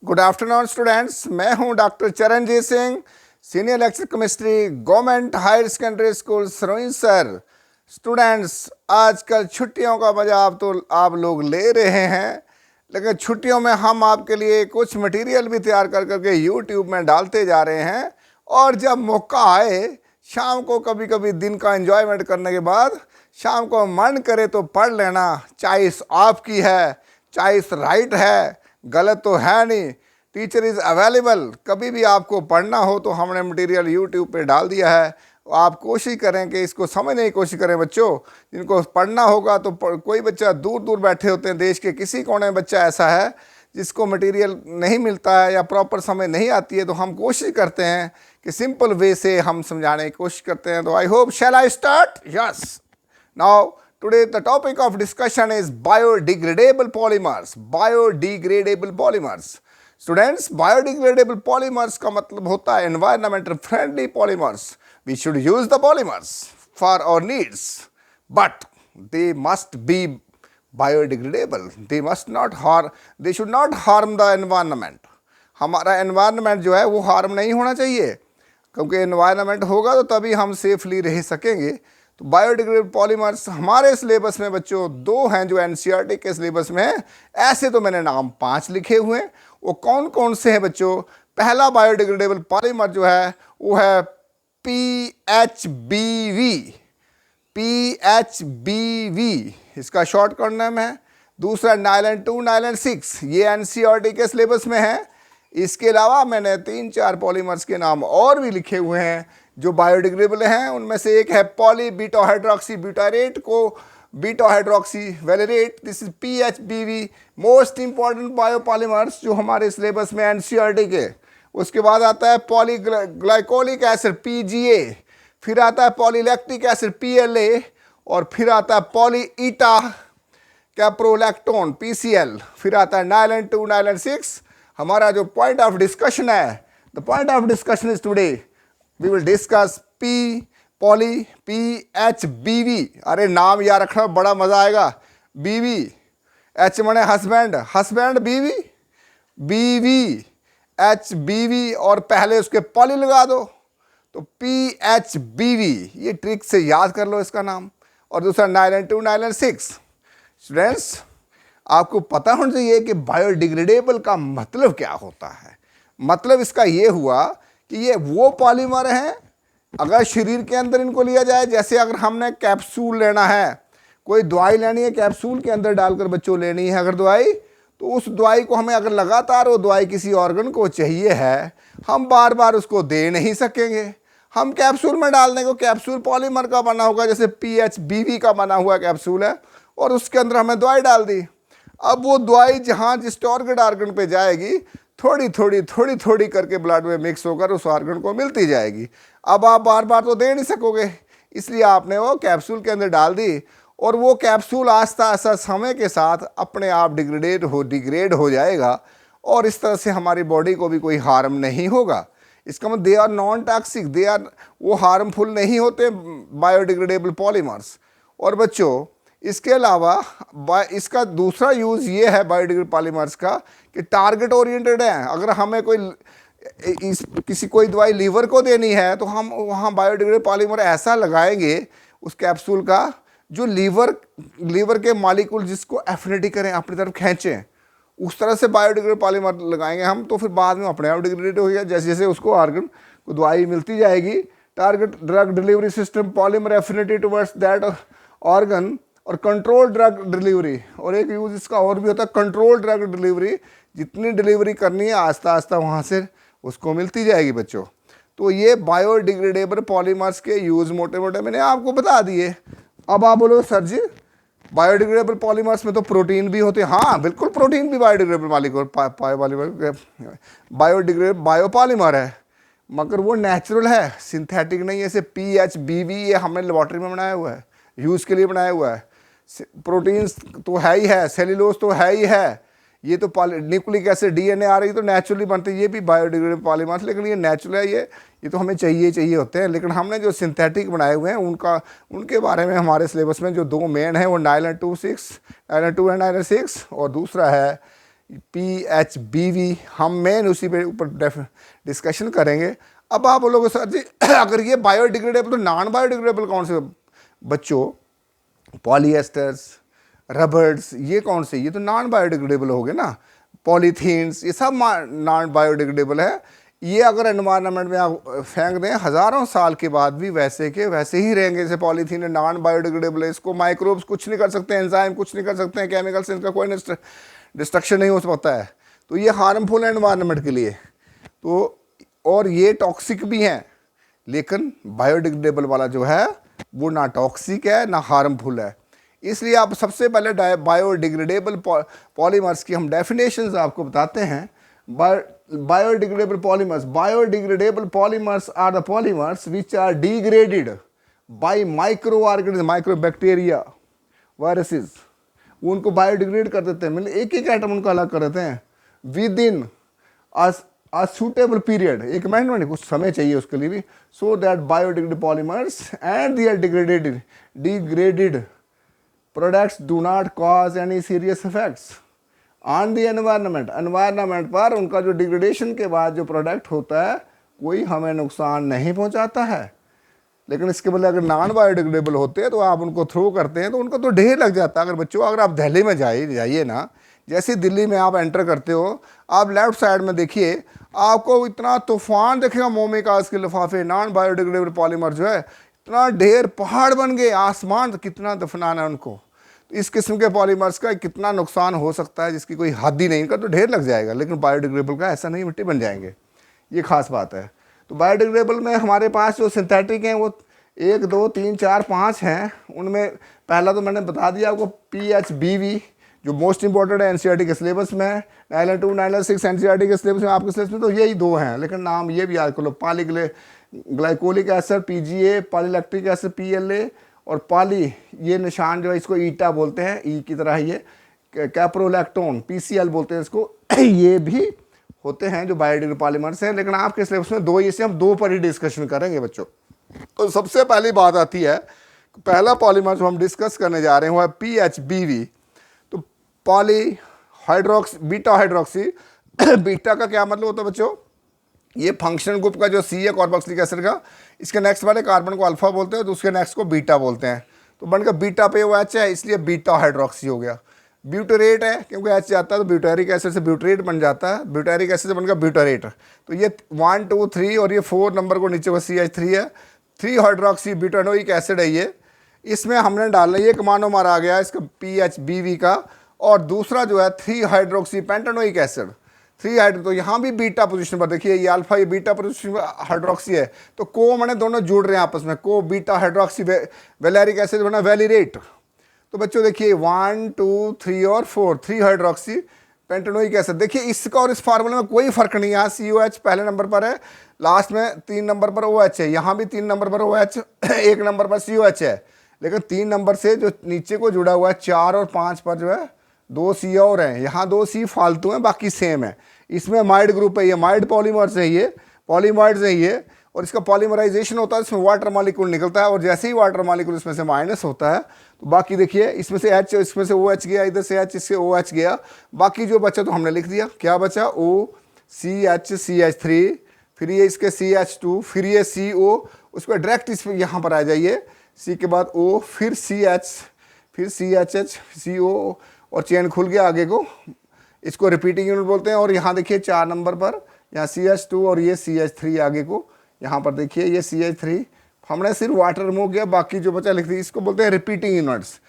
Good afternoon students, मैं हूं doctor Charanjit Singh, senior lecture chemistry, government higher secondary school Saroi sir. Students, आजकल छुट्टियों का मजा आप लोग ले रहे हैं, लेकिन छुट्टियों में हम आपके लिए कुछ मटेरियल भी तैयार कर करके यूट्यूब में डालते जा रहे हैं। और जब मौका आए शाम को, कभी कभी दिन का एंजॉयमेंट करने के बाद शाम को मन करे तो पढ़ लेना। चॉइस आपकी है, चॉइस राइट है, गलत तो है नहीं। टीचर इज़ अवेलेबल, कभी भी आपको पढ़ना हो तो हमने मटेरियल यूट्यूब पे डाल दिया है। आप कोशिश करें कि इसको समझने की कोशिश करें बच्चों। जिनको पढ़ना होगा तो कोई बच्चा दूर दूर बैठे होते हैं, देश के किसी कोने में बच्चा ऐसा है जिसको मटेरियल नहीं मिलता है या प्रॉपर समय नहीं आती है, तो हम कोशिश करते हैं कि सिंपल वे से हम समझाने की कोशिश करते हैं। तो I hope, shall I start? Yes. Now today the topic of discussion is biodegradable polymers. Biodegradable polymers. Students, biodegradable polymers का मतलब होता है environmental friendly polymers. We should use the polymers for our needs, but they must be biodegradable. They should not harm the environment. हमारा environment जो है वो harm नहीं होना चाहिए, क्योंकि environment होगा तो तभी हम safely रह सकेंगे। तो बायोडिग्रेडेबल पॉलीमर्स हमारे सिलेबस में बच्चों दो हैं जो एनसीईआरटी के सिलेबस में है। ऐसे तो मैंने नाम 5 लिखे हुए हैं। वो कौन कौन से हैं बच्चों? पहला बायोडिग्रेडेबल पॉलीमर जो है वो है PHBV। PHBV इसका शॉर्टकट नाम है। दूसरा नाइलन 2, नाइलन 6, ये एनसीईआरटी के सिलेबस में है। इसके अलावा मैंने 3-4 पॉलीमर्स के नाम और भी लिखे हुए हैं जो बायोडिग्रेडेबल हैं। उनमें से एक है पॉली बीटा हाइड्रोक्सी ब्यूटारेट को beta hydroxy valerate. This is PHBV, most important biopolymers जो हमारे सिलेबस में एनसीईआरटी के। उसके बाद आता है पॉलीग्लाइकोलिक एसिड PGA, फिर आता है पॉलीलैक्टिक एसिड PLA, और फिर आता है पॉली ईटा कैप्रोलैक्टोन PCL, फिर आता है नाइलन 2, नाइलन 6। हमारा जो पॉइंट ऑफ डिस्कशन है, the point of discussion is today we will discuss PHBV। अरे नाम याद रखना, बड़ा मजा आएगा। BV, H माने हस्बैंड, हस्बैंड BV HBV, और पहले उसके पॉली लगा दो तो PHBV। ये ट्रिक से याद कर लो इसका नाम। और दूसरा नाइलन 2, नाइलन 6। स्टूडेंट्स, आपको पता होना चाहिए कि बायोडिग्रेडेबल का मतलब क्या होता है। मतलब इसका ये हुआ कि ये वो पॉलीमर हैं, अगर शरीर के अंदर इनको लिया जाए, जैसे अगर हमने कैप्सूल लेना है, कोई दवाई लेनी है, कैप्सूल के अंदर डालकर बच्चों लेनी है अगर दवाई, तो उस दवाई को हमें अगर लगातार वो दवाई किसी ऑर्गन को चाहिए है, हम बार बार उसको दे नहीं सकेंगे। हम कैप्सूल में डाल देंगे, कैप्सूल पॉलीमर का बना होगा, जैसे PHBV का बना हुआ कैप्सूल है, और उसके अंदर हमें दवाई डाल दी। अब वो दवाई जहाँ जिस टारगेट ऑर्गन पे जाएगी, थोड़ी थोड़ी करके ब्लड में मिक्स होकर उस ऑर्गन को मिलती जाएगी। अब आप बार बार तो दे नहीं सकोगे, इसलिए आपने वो कैप्सूल के अंदर डाल दी, और वो कैप्सूल आस्ता आस्ता समय के साथ अपने आप डिग्रेड हो जाएगा, और इस तरह से हमारी बॉडी को भी कोई हार्म नहीं होगा। इसका मतलब दे आर नॉन टॉक्सिक, वो हार्मफुल नहीं होते बायोडिग्रेडेबल पॉलीमर्स। और बच्चों, इसके अलावा इसका दूसरा यूज़ ये है बायोडिग्रेडेबल पॉलीमर्स का कि टारगेट ओरिएंटेड है। अगर हमें कोई दवाई लीवर को देनी है तो हम वहाँ बायोडिग्रेडेबल पॉलीमर ऐसा लगाएंगे उस कैप्सूल का जो लीवर के मॉलिक्यूल जिसको एफिनिटी करें, अपनी तरफ खींचें, उस तरह से बायोडिग्रेडेबल पॉलीमर लगाएंगे हम। तो फिर बाद में अपने आप डिग्रेडेड हो गया, जैसे जैसे उसको ऑर्गन को दवाई मिलती जाएगी। Target drug delivery system, polymer affinity towards that organ, और कंट्रोल ड्रग डिलीवरी। और एक यूज़ इसका और भी होता है कंट्रोल ड्रग डिलीवरी, जितनी डिलीवरी करनी है आस्ता आस्ता वहाँ से उसको मिलती जाएगी बच्चों। तो ये बायोडिग्रेडेबल पॉलीमर्स के यूज़ मोटे मोटे मैंने आपको बता दिए। अब आप बोलो सर जी, बायोडिग्रेडेबल पॉलीमर्स में तो प्रोटीन भी होते हैं। हाँ बिल्कुल, प्रोटीन भी बायोडिग्रेडेबल बायोपॉलीमर है, मगर वो नेचुरल है, सिंथेटिक नहीं है। जैसे PHBV ये हमने लेबॉर्ट्री में बनाया हुआ है, यूज़ के लिए बनाया हुआ है। प्रोटीन्स तो है ही है, सेल्यूलोज तो है ही है, ये तो न्यूक्लिक एसिड DNA आ रही तो नेचुरली बनते हैं, ये भी बायोडिग्रेडेबल पॉलीमर्स। लेकिन ये नेचुरल है, ये तो हमें चाहिए होते हैं। लेकिन हमने जो सिंथेटिक बनाए हुए हैं उनके बारे में हमारे सिलेबस में जो 2 मेन हैं वो नाइलन 2 एंड नाइलन 6, और दूसरा है PHBV, हम मेन उसी पे ऊपर डिस्कशन करेंगे। अब आप बोलोगे सर जी अगर ये बायोडिग्रेडेबल तो नॉन बायोडिग्रेडेबल कौन से बच्चों? पॉलीएस्टर्स, रबर्स, ये कौन से? ये तो नॉन बायोडिग्रेडेबल हो गए ना। पॉलीथीन्स, ये सब नॉन बायोडिग्रेडेबल है। ये अगर एनवायरनमेंट में आप फेंक दें, हज़ारों साल के बाद भी वैसे के वैसे ही रहेंगे। जैसे पॉलीथीन है, नॉन बायोडिग्रेडेबल है, इसको माइक्रोब्स कुछ नहीं कर सकते, एंजाइम कुछ नहीं कर सकते हैं, केमिकल से इनका कोई डिस्ट्रक्शन नहीं हो सकता है। तो ये हार्मफुल है एनवायरनमेंट के लिए। तो और ये टॉक्सिक भी हैं, लेकिन बायोडिग्रेडेबल वाला जो है वो ना टॉक्सिक है ना हार्मफुल है। इसलिए आप सबसे पहले बायोडिग्रेडेबल पॉलीमर्स की हम डेफिनेशंस आपको बताते हैं। Biodegradable polymers are the polymers which are degraded by microorganisms, mycobacteria, viruses. वो उनको बायोडिग्रेड कर देते हैं, मतलब एक एक आइटम उनको अलग कर देते हैं with in a suitable period, एक महीने में कुछ समय चाहिए उसके लिए भी, so that biodegradable polymers and their degraded products do not cause any serious effects on the environment। Environment पर उनका जो डिग्रेडेशन के बाद जो प्रोडक्ट होता है कोई हमें नुकसान नहीं पहुंचाता है। लेकिन इसके बदले अगर नॉन बायोडिग्रेडेबल होते हैं तो आप उनको थ्रो करते हैं तो उनका तो ढेर लग जाता है। अगर बच्चों अगर आप दिल्ली में जाइए ना, जैसे दिल्ली में आप एंटर करते हो, आप लेफ्ट साइड में देखिए, आपको इतना तूफान दिखेगा मोमी कागज के लिफाफे, नॉन बायोडिग्रेडेबल पॉलीमर जो है, इतना ढेर पहाड़ बन गए, आसमान तो कितना दफनाना है उनको। तो इस किस्म के पॉलीमर्स का कितना नुकसान हो सकता है जिसकी कोई हद ही नहीं, इनका तो ढेर लग जाएगा। लेकिन बायोडिग्रेडेबल का ऐसा नहीं, मिट्टी बन जाएंगे, ये खास बात है। तो बायोडिग्रेडेबल में हमारे पास जो सिंथेटिक हैं वो 1 2 3 4 5 हैं। उनमें पहला तो मैंने बता दिया आपको, PHBV जो मोस्ट इंपॉर्टेंट है एनसीईआरटी के सिलेबस में, नाइलर 2 नाइलर 6 एनसीईआरटी के सिलेबस में, आपके सिलेबस में तो यही 2 हैं। लेकिन नाम ये भी याद कर लो, glycolic acid PGA, polylactic acid PLA, और पॉली, ये निशान जो है इसको ईटा बोलते हैं, ई की तरह, ये कैप्रोलैक्टोन PCL बोलते हैं इसको ये भी होते हैं जो बायोडिग्रेडेबल पॉलीमर्स हैं। लेकिन आपके सिलेबस में 2, इसे हम 2 पर ही डिस्कशन करेंगे बच्चों। तो सबसे पहली बात आती है, पहला पॉलीमर जो हम डिस्कस करने जा रहे हैं वो है PHBV। तो poly hydroxy, beta hydroxy beta का क्या मतलब होता है बच्चों? ये फंक्शनल ग्रुप का जो C है कार्बोक्सिलिक एसिड का, इसके नेक्स्ट वाले कार्बन को अल्फा बोलते हैं तो उसके नेक्स्ट को बीटा बोलते हैं। तो बनकर बीटा पे वो H है, इसलिए बीटा हाइड्रोक्सी हो गया। ब्यूटेरेट है क्योंकि H जाता है तो ब्यूटेरिक एसिड से ब्यूटेरेट बन जाता है, ब्यूटेरिक एसिड से बनकर ब्यूटेरेट। तो ये 1 2 3 और ये 4 नंबर को नीचे वो CH3 है, 3 हाइड्रोक्सी ब्यूटानोइक एसिड है ये। इसमें हमने डालना, ये मोनोमर आ गया इसका PHBV का, और दूसरा जो है 3 हाइड्रोक्सी पेंटानोइक एसिड, 3 हाइड्रो। तो यहाँ भी बीटा पोजीशन पर देखिए, ये अल्फा, ये बीटा पोजीशन पर हाइड्रोक्सी है। तो को मैंने दोनों जुड़ रहे हैं आपस में, को बीटा हाइड्रोक्सी वेलेरिक एसिड बना वेलिरेट। तो बच्चों देखिए 1 2 3 और 4, 3 हाइड्रोक्सी पेंटानोइक एसिड। देखिए इसका और इस फार्मूले में कोई फर्क नहीं है। यहाँ COH पहले नंबर पर है, लास्ट में 3 नंबर पर OH है, यहाँ भी 3 नंबर पर OH, 1 नंबर पर COH है। लेकिन 3 नंबर से जो नीचे को जुड़ा हुआ है 4 और 5 पर जो है 2 C और हैं, यहाँ 2 C फालतू हैं, बाकी सेम है। इसमें माइड ग्रुप है, ये माइड पॉलीमर्स है, ये पॉलीमर्स है ये, और इसका पॉलीमराइजेशन होता है, इसमें वाटर मॉलिक्यूल निकलता है, और जैसे ही वाटर मॉलिक्यूल इसमें से माइनस होता है तो बाकी देखिए इसमें से H, इसमें से OH गया, इधर से H, इससे OH गया, बाकी जो बचा तो हमने लिख दिया। क्या बचा? OCH CH3, फिर ये इसके CH2, फिर ये CO, उसको डायरेक्ट इस यहाँ पर आ जाइए, C के बाद O, फिर CH, फिर CHH CO, और चेन खुल गया आगे को, इसको रिपीटिंग यूनिट बोलते हैं। और यहाँ देखिए 4 नंबर पर यहाँ CH2 और ये CH3 आगे को, यहाँ पर देखिए ये CH3, हमने सिर्फ वाटर रिमूव किया, बाकी जो बचा लिख दिया। इसको बोलते हैं रिपीटिंग यूनिट्स,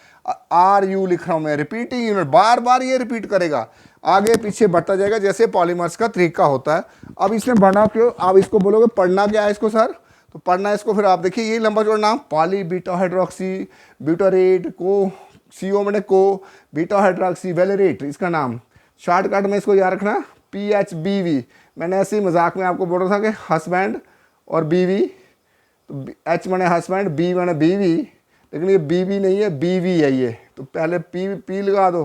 RU लिख रहा हूँ मैं, रिपीटिंग यूनिट, बार बार ये रिपीट करेगा, आगे पीछे बढ़ता जाएगा, जैसे पॉलीमर्स का तरीका होता है। अब इसमें बढ़ना क्यों, आप इसको बोलोगे पढ़ना क्या है इसको सर, तो पढ़ना इसको फिर आप देखिए ये लंबा जोड़ नाम, पॉली बीटा हाइड्रोक्सी ब्यूटारेट को, CO मैंने को, बीटा हाइड्रोक्सी वेलेरेट इसका नाम, शॉर्टकट में इसको याद रखना PHBV। मैंने ऐसे ही मजाक में आपको बोल रहा था कि हस्बैंड और BV, तो H मैंने हस्बैंड, B मैंने BV, लेकिन ये BV नहीं है, BV है ये, तो पहले P लगा दो।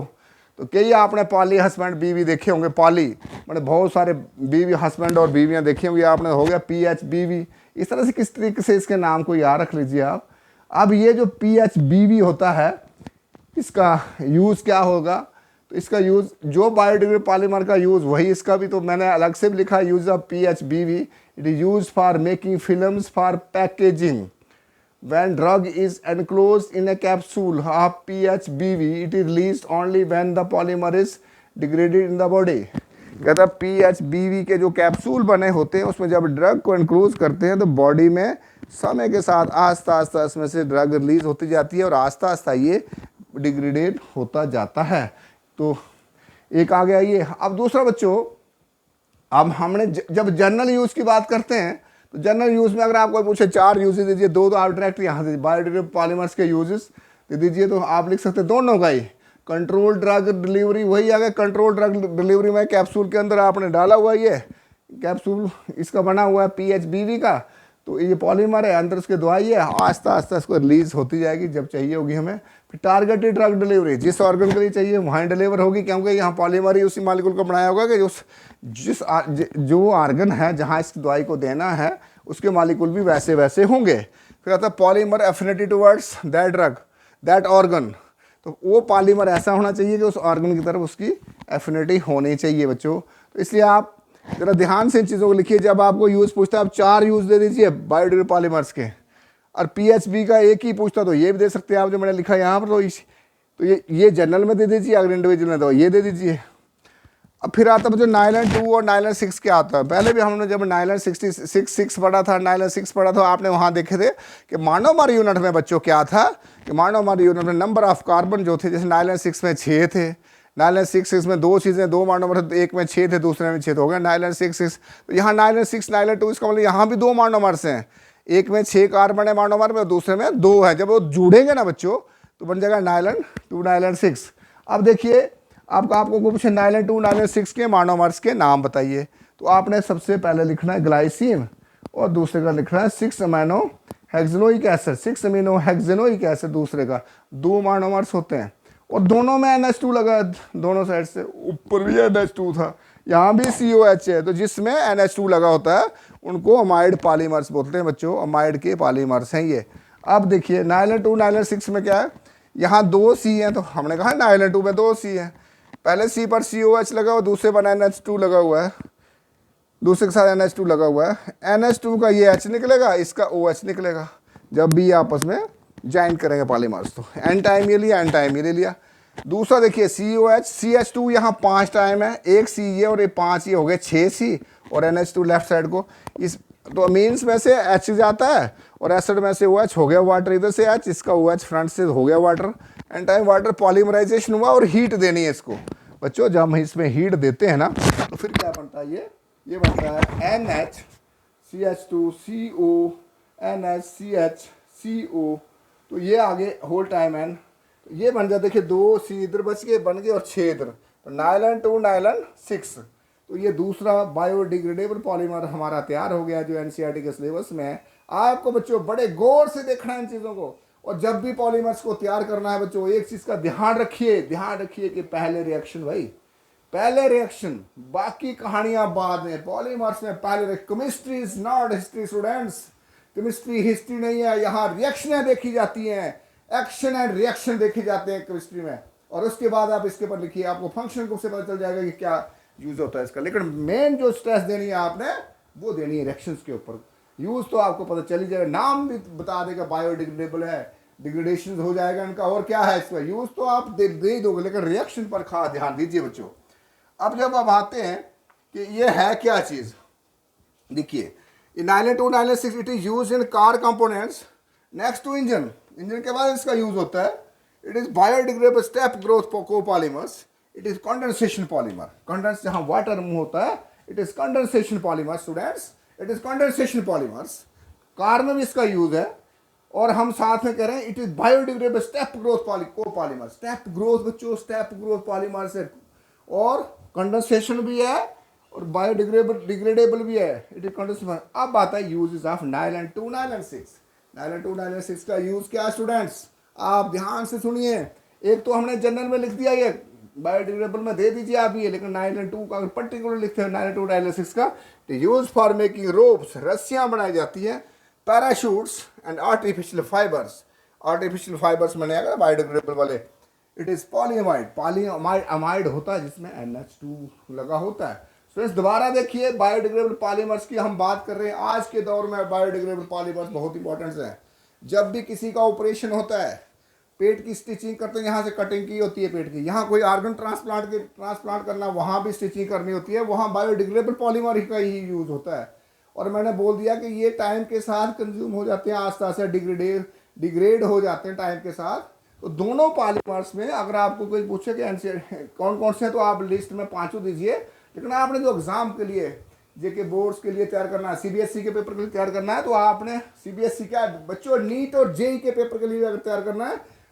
तो कई आपने पॉली हस्बैंड BV देखे होंगे, पॉली मैंने बहुत सारे BV हस्बैंड और बीवियाँ देखी होंगी आपने, हो गया PHBV। इस तरह से किस तरीके से इसके नाम को याद रख लीजिए आप। अब ये जो PHBV होता है, इसका यूज़ क्या होगा? तो इसका यूज़ जो बायोडिग्रेडेबल पॉलीमर का यूज़ वही इसका भी, तो मैंने अलग से भी लिखा use of PHBV। It is use for making films for packaging. When drug is enclosed in a capsule of PHBV, it is released only when the polymer is degraded in the body। कहता है PHBV के जो capsule बने होते हैं उसमें जब drug को एनक्लोज करते हैं तो बॉडी में समय के साथ आस्ता आस्ता इसमें से ड्रग रिलीज होती जाती है और आस्ता आस्ता ये डिग्रेडेड होता जाता है। तो एक आ गया ये। अब दूसरा बच्चों, अब हमने जब जनरल यूज़ की बात करते हैं तो जनरल यूज़ में अगर आपको पूछे 4 यूजेस दीजिए, दो तो आप डायरेक्ट यहाँ से बायोडिग्रेडेबल पॉलीमर्स के यूजेस दे दीजिए, तो आप लिख सकते हैं दोनों का ही। कंट्रोल ड्रग डिलीवरी वही आ गया, कंट्रोल ड्रग डिलीवरी में कैप्सूल के अंदर आपने डाला हुआ ये कैप्सूल इसका बना हुआ है PHBV का, तो ये पॉलीमर है, अंदर उसके दवाई है, आस्ता आस्ता इसको रिलीज होती जाएगी जब चाहिए होगी हमें। फिर टारगेटेड ड्रग डिलीवरी, जिस ऑर्गन के लिए चाहिए वहाँ डिलीवर होगी, क्योंकि यहाँ पॉलीमर ही उसी मालिक्यूल को बनाया होगा कि जो ऑर्गन है जहाँ इस दवाई को देना है उसके मालिक्यूल भी वैसे वैसे होंगे। फिर आता है polymer affinity towards that drug that organ, तो वो पॉलीमर ऐसा होना चाहिए कि उस ऑर्गन की तरफ उसकी एफिनिटी होनी चाहिए बच्चों। तो इसलिए आप जरा ध्यान से इन चीज़ों को लिखिए। जब आपको यूज़ पूछता है आप 4 यूज़ दे दीजिए बायोडिग्रेडेबल पॉलीमर्स के, और PHB का एक ही पूछता तो ये भी दे सकते हैं आप जो मैंने लिखा है यहाँ पर। तो ये जनरल में दे दीजिए, अगर इंडिविजुअल में तो ये दे दीजिए। अब फिर आता है जो नाइलन 2 और नाइलन 6 क्या आता है। पहले भी हमने जब नाइलन 6 पढ़ा था, नाइलन 6 पढ़ा था, आपने वहाँ देखे थे कि मोनोमर यूनिट में बच्चों क्या था कि मोनोमर यूनिट में नंबर ऑफ कार्बन जो थे, जैसे नाइलन 6 में 6 थे, नाइलन 6 में 2 चीज़ें 2 मोनोमर थे, एक में 6 थे दूसरे में 6 हो गए नाइलन 6। तो यहाँ नाइलन 6 नाइलन 2 इसका मतलब यहाँ भी 2 मोनोमर्स हैं, एक में 6 कार्बन है मोनोमर में, दूसरे में 2 है। जब वो जुड़ेंगे ना बच्चों तो बन जाएगा नाइलन 2 नाइलन 6। अब देखिए आपको पूछे नाइलन 2 नाइलन 6 के मोनोमर्स के नाम बताइए, तो आपने सबसे पहले लिखना है ग्लाइसिन और दूसरे का लिखना है 6 अमीनो हेक्सेनोइक एसिड। 6 अमीनो हेक्सेनोइक एसिड दूसरे का, 2 मोनोमर्स होते हैं और दोनों में NH2 लगा, दोनों साइड से ऊपर भी NH2 था, यहाँ भी COH है, तो जिसमें NH2 लगा होता है उनको अमाइड पॉलीमर्स बोलते हैं बच्चों, अमाइड के पॉलीमर्स हैं ये। अब देखिए नाइलन 2 नाइलन 6 में क्या है, यहाँ 2 C हैं, तो हमने कहा नाइलन 2 में 2 C हैं, पहले C पर COH लगा हुआ, दूसरे पर NH2 लगा हुआ है, दूसरे के साथ NH2 लगा हुआ है। NH2 का ये H निकलेगा, इसका OH निकलेगा जब भी आपस में ज्वाइन करेंगे पॉलीमर्स। तो N टाइम ये लिया, N टाइम ये ले लिया। दूसरा देखिए COH CH2 यहाँ 5 टाइम है, एक C ये और ये 5 ये हो गए 6 C और NH2 लेफ्ट साइड को। इस तो अमीन्स में से H जाता है और एसिड में से OH हो गया वाटर, इधर से H, इसका OH फ्रंट से हो गया water. N time water polymerization हुआ और हीट देनी है इसको बच्चों। जब हम इसमें हीट देते हैं ना तो फिर क्या बनता है, ये बनता है NH CH2 CO NH CH CO, तो ये आगे होल टाइम N, तो ये बन जाए देखिए 2 C इधर बच गए, बन गए और 6 इधर, तो नाइलन 2 नाइलन 6। तो ये दूसरा बायोडिग्रेडेबल पॉलीमर हमारा तैयार हो गया जो NCERT के सिलेबस में है। आपको बच्चों बड़े गौर से देखना है इन चीज़ों को, और जब भी पॉलीमर्स को तैयार करना है बच्चों एक चीज़ का ध्यान रखिए कि पहले रिएक्शन भाई, पहले रिएक्शन, बाकी कहानियां बाद में। पॉलीमर्स में पहले chemistry is not history students, chemistry history नहीं है, यहाँ रिएक्शनें देखी जाती हैं, एक्शन एंड रिएक्शन देखे जाते हैं केमिस्ट्री में, और उसके बाद आप इसके ऊपर लिखिए, आपको फंक्शन ग्रुप से पता चल जाएगा कि क्या यूज होता है इसका। लेकिन मेन जो स्ट्रेस देनी है आपने वो देनी है रिएक्शंस के ऊपर। यूज तो आपको पता चल ही जाएगा, नाम भी बता देगा बायोडिग्रेडेबल है, डिग्रेडेशन हो जाएगा इनका, और क्या है इसका यूज तो आप दे ही दोगे, लेकिन रिएक्शन पर खास ध्यान दीजिए बच्चों। अब जब आप आते हैं कि ये है क्या चीज़, देखिए nylon 2 nylon 6 it is use in car components next to engine, engine के बाद इसका यूज होता है। It is biodegradable step growth copolymers, it is condensation polymer, condense जहाँ वाटर मूव होता है, it is condensation polymer students, it is condensation polymers. Car में भी इसका यूज है, और हम साथ में कह रहे हैं it is biodegradable step growth copolymer, step growth बच्चों, स्टेप ग्रोथ पॉलीमर से, और कंडेंसेशन भी है और बायोडिग्रेडेबल भी है, इट इज कंडेंसेशन। अब आता है uses of nylon 2 nylon 6। Nylon 2 nylon 6 का यूज क्या है स्टूडेंट्स, आप ध्यान से सुनिए। एक तो हमने जनरल में लिख दिया, ये बायोडिग्रेडेबल में दे दीजिए आप ये, लेकिन नाइलन 2 का अगर पर्टिकुलर लिखते हैं नाइलन 2 नाइलन 6 का, तो यूज फॉर मेकिंग रोप्स, रस्सियां बनाई जाती हैं, parachutes and artificial fibres. Artificial fibres बने अगर बायोडिग्रेडेबल वाले, it is polyamide. Polyamide amide होता है जिसमें NH2 लगा होता है। स्टूडेंट्स दोबारा देखिए, बायोडिग्रेडेबल पॉलीमर्स की हम बात कर रहे हैं। आज के दौर में बायोडिग्रेडेबल पॉलीमर्स बहुत इंपॉर्टेंट है। जब भी किसी का ऑपरेशन होता है, पेट की स्टिचिंग करते हैं, यहाँ से कटिंग की होती है पेट की, यहाँ कोई ऑर्गन ट्रांसप्लांट करना, वहाँ भी स्टिचिंग करनी होती है, वहाँ बायोडिग्रेडेबल पॉलीमर का ही यूज होता है। और मैंने बोल दिया कि ये टाइम के साथ कंज्यूम हो जाते हैं, आस्ते आस्ते डिग्रेड हो जाते हैं टाइम के साथ। तो दोनों पॉलीमर्स में अगर आपको कोई पूछे कि कौन कौन से हैं, तो आप लिस्ट में पांचों दीजिए। लेकिन आपने जो एग्जाम के लिए, जेके बोर्ड्स के लिए तैयार करना है, CBSE के पेपर के लिए तैयार करना है, तो आपने CBSE क्या बच्चों नीट और JEE के पेपर के लिए अगर तैयार करना है